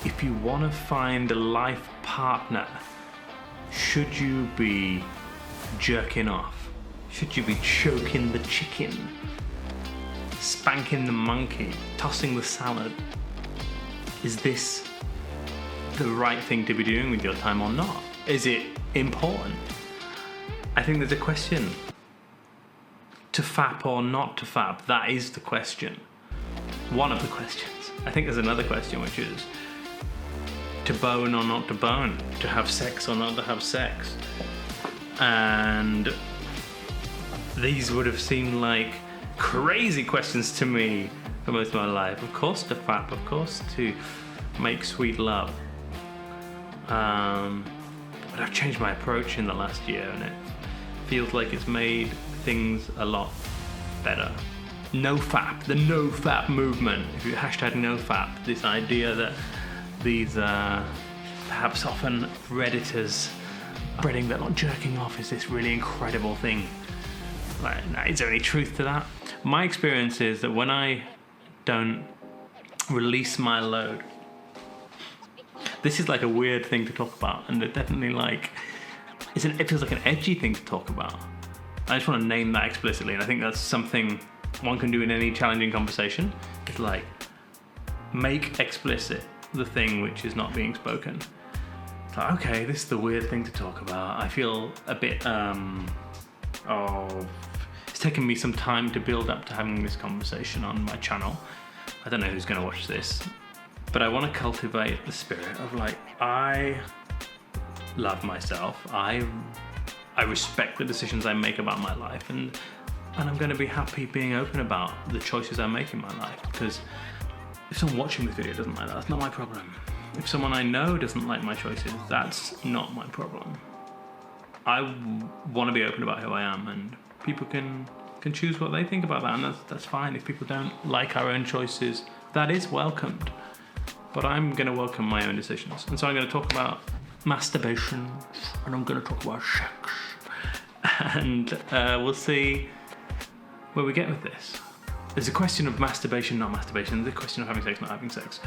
if you want to find a life partner, should you be jerking off? Should you be choking the chicken? Spanking the monkey? Tossing the salad? Is this the right thing to be doing with your time or not? Is it important? I think there's a question. To fap or not to fap? That is the question. One of the questions. I think there's another question, which is to bone or not to bone, to have sex or not to have sex. And these would have seemed like crazy questions to me for most of my life. Of course to fap, of course to make sweet love. But I've changed my approach in the last year, and it feels like it's made things a lot better. No fap, the no fap movement. If you hashtag no fap, this idea that these perhaps often Redditors spreading that not jerking off is this really incredible thing. Like, is there any truth to that? My experience is that when I don't release my load, this is like a weird thing to talk about, and it definitely like it feels like an edgy thing to talk about. I just want to name that explicitly, and I think that's something one can do in any challenging conversation. It's like make explicit the thing which is not being spoken. It's like, okay, this is the weird thing to talk about. I feel a bit it's taken me some time to build up to having this conversation on my channel. I don't know who's going to watch this, but I want to cultivate the spirit of like, I love myself. I respect the decisions I make about my life, and I'm going to be happy being open about the choices I make in my life, because if someone watching this video doesn't like that, that's not my problem. If someone I know doesn't like my choices, that's not my problem. I want to be open about who I am, and people can choose what they think about that, and that's fine. If people don't like our own choices, that is welcomed. But I'm going to welcome my own decisions. And so I'm going to talk about masturbation, and I'm going to talk about sex. And we'll see where we get with this. There's a question of masturbation, not masturbation. There's a question of having sex, not having sex.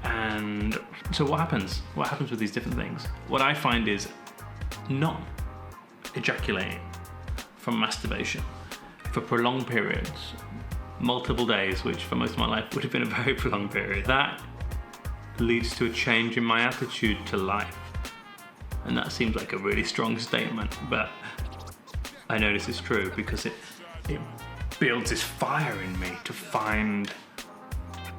And so what happens? What happens with these different things? What I find is not ejaculating from masturbation for prolonged periods, multiple days, which for most of my life would have been a very prolonged period. That leads to a change in my attitude to life. And that seems like a really strong statement, but I know this is true because it builds this fire in me to find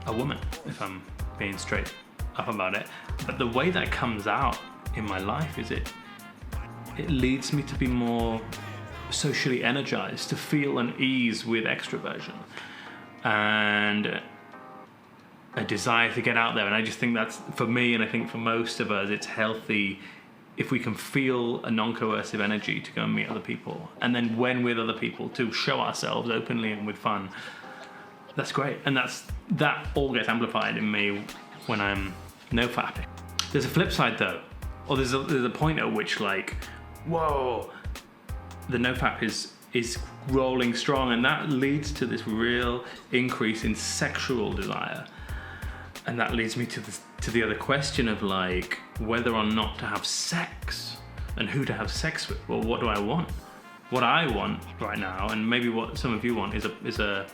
a woman, if I'm being straight up about it. But the way that comes out in my life is it leads me to be more socially energized, to feel an ease with extroversion and a desire to get out there. And I just think that's, for me, and I think for most of us, it's healthy if we can feel a non-coercive energy to go and meet other people, and then when with other people to show ourselves openly and with fun. That's great, and that all gets amplified in me when I'm no fapping. There's a flip side though, or there's a point at which like, whoa, the no fap is rolling strong, and that leads to this real increase in sexual desire. And that leads me to the other question of like whether or not to have sex and who to have sex with. Well, what do I want? What I want right now, and maybe what some of you want, is a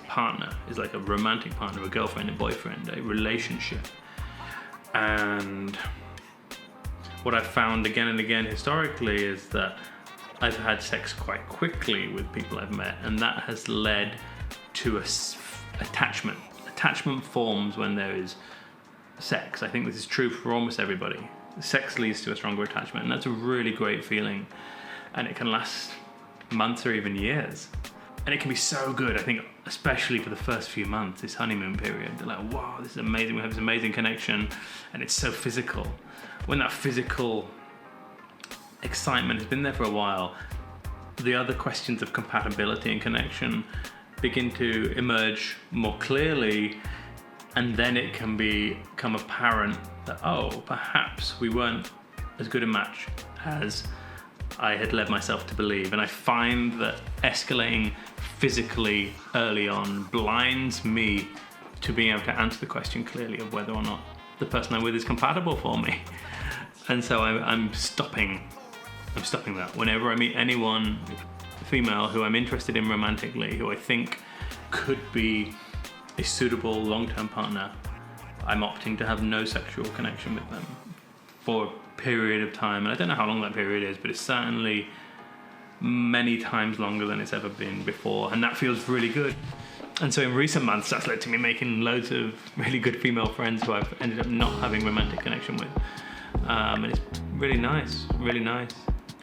partner, is like a romantic partner, a girlfriend, a boyfriend, a relationship. And what I've found again and again historically is that I've had sex quite quickly with people I've met, and that has led to attachment. Attachment forms when there is sex. I think this is true for almost everybody. Sex leads to a stronger attachment, and that's a really great feeling, and it can last months or even years. And it can be so good, I think, especially for the first few months, this honeymoon period. They're like, wow, this is amazing, we have this amazing connection, and it's so physical. When that physical excitement has been there for a while, the other questions of compatibility and connection begin to emerge more clearly, and then it can become apparent that, oh, perhaps we weren't as good a match as I had led myself to believe. And I find that escalating physically early on blinds me to being able to answer the question clearly of whether or not the person I'm with is compatible for me. And so I'm stopping that. Whenever I meet anyone, female, who I'm interested in romantically, who I think could be a suitable long-term partner, I'm opting to have no sexual connection with them for a period of time. And I don't know how long that period is, but it's certainly many times longer than it's ever been before, and that feels really good. And so in recent months, that's led to me making loads of really good female friends who I've ended up not having romantic connection with, and it's really nice.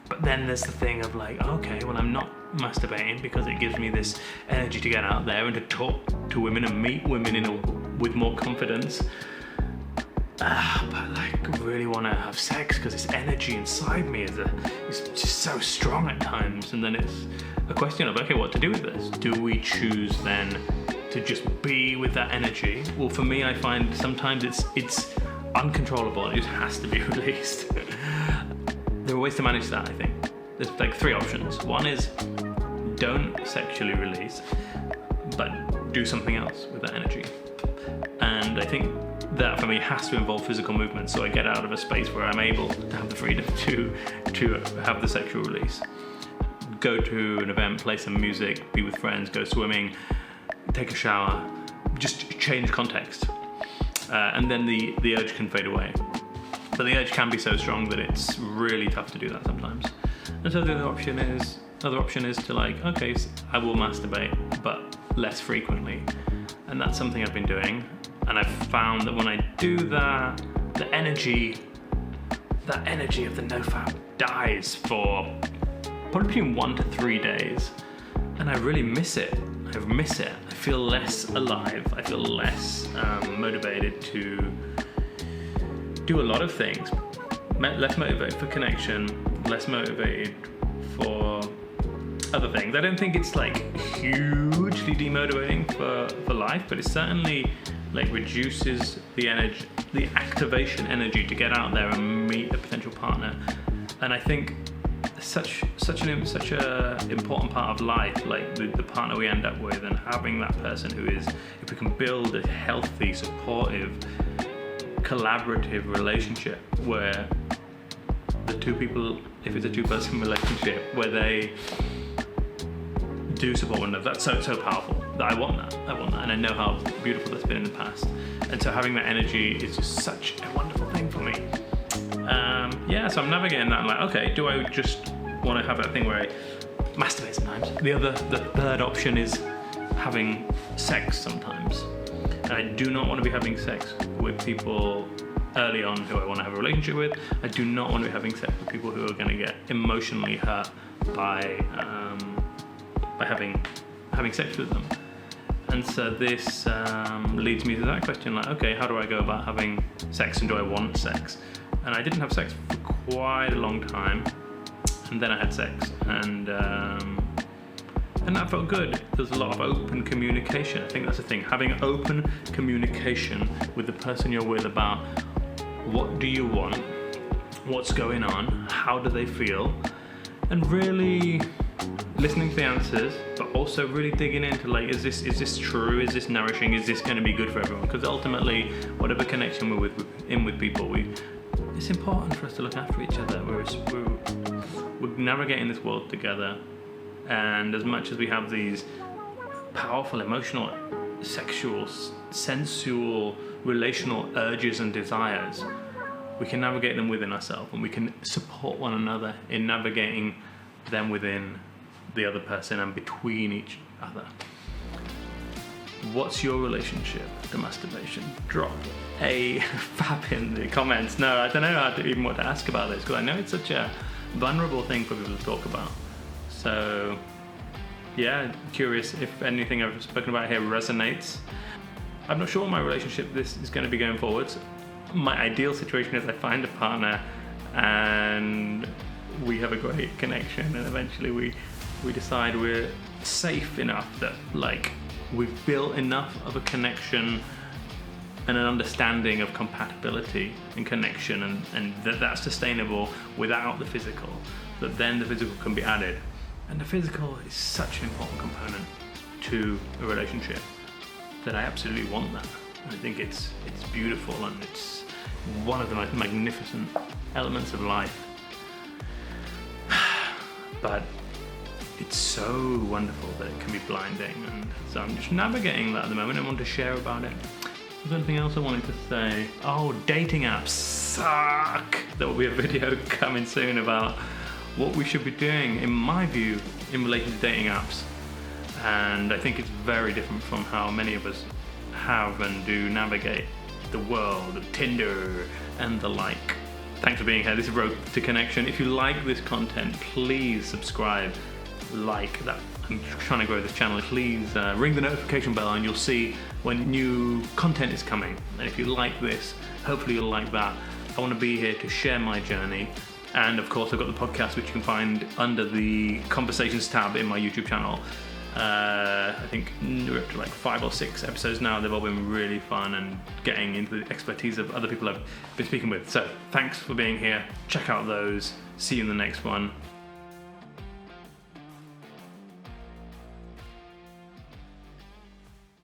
But then there's the thing of like, okay, well, I'm not masturbating because it gives me this energy to get out there and to talk to women and meet women with more confidence. But like, really want to have sex because this energy inside me is just so strong at times. And then it's a question of, okay, what to do with this? Do we choose then to just be with that energy? Well, for me, I find sometimes it's uncontrollable. It just has to be released. There are ways to manage that, I think. There's like 3 options. One is don't sexually release, but do something else with that energy. And I think that for me has to involve physical movement, so I get out of a space where I'm able to have the freedom to have the sexual release. Go to an event, play some music, be with friends, go swimming, take a shower, just change context. And then the urge can fade away. But the urge can be so strong that it's really tough to do that sometimes. And so the other option is to like, okay, so I will masturbate, but less frequently. And that's something I've been doing. And I've found that when I do that, that energy of the nofap dies for probably between 1 to 3 days. And I really miss it. I feel less alive. I feel less motivated to do a lot of things. Less motivated for connection, less motivated for other things. I don't think it's like hugely demotivating for life, but it certainly like reduces the energy, the activation energy to get out there and meet a potential partner. And I think such an important part of life, like the partner we end up with, and having that person who is, if we can build a healthy, supportive, collaborative relationship where the two people, if it's a 2-person relationship, where they do support one another, that's so powerful. That I want that, and I know how beautiful that's been in the past. And so having that energy is just such a wonderful thing for me. So I'm navigating that. I'm like, okay, do I just want to have that thing where I masturbate sometimes? The third option is having sex sometimes. And I do not want to be having sex with people early on who I want to have a relationship with. I do not want to be having sex with people who are going to get emotionally hurt by having sex with them. And so this leads me to that question, like, okay, how do I go about having sex, and do I want sex? And I didn't have sex for quite a long time, and then I had sex, and that felt good. There's a lot of open communication. I think that's the thing, having open communication with the person you're with about what do you want, what's going on, how do they feel, and really listening to the answers, but also really digging into like, is this true? Is this nourishing? Is this going to be good for everyone? Because ultimately, whatever connection we're with people, it's important for us to look after each other. We're navigating this world together, and as much as we have these powerful, emotional, sexual, sensual, relational urges and desires, we can navigate them within ourselves, and we can support one another in navigating them within the other person and between each other. What's your relationship to masturbation? Drop a fap in the comments. No, I don't know how to even what to ask about this, because I know it's such a vulnerable thing for people to talk about. So yeah, curious if anything I've spoken about here resonates. I'm not sure what my relationship this is going to be going forwards. My ideal situation is I find a partner and we have a great connection, and eventually we decide we're safe enough that like we've built enough of a connection and an understanding of compatibility and connection, and that's sustainable without the physical, that then the physical can be added. And the physical is such an important component to a relationship that I absolutely want that. I think it's beautiful, and it's one of the most magnificent elements of life. But it's so wonderful that it can be blinding, and so I'm just navigating that at the moment. I want to share about it. Was there anything else I wanted to say? Oh, dating apps suck! There will be a video coming soon about what we should be doing, in my view, in relation to dating apps. And I think it's very different from how many of us have and do navigate the world of Tinder and the like. Thanks for being here. This is Road to Connection. If you like this content, please subscribe, like that. I'm trying to grow this channel. Please ring the notification bell and you'll see when new content is coming. And if you like this, hopefully you'll like that. I want to be here to share my journey. And of course, I've got the podcast, which you can find under the Conversations tab in my YouTube channel. I think we're up to like 5 or 6 episodes now. They've all been really fun and getting into the expertise of other people I've been speaking with. So thanks for being here. Check out those. See you in the next one.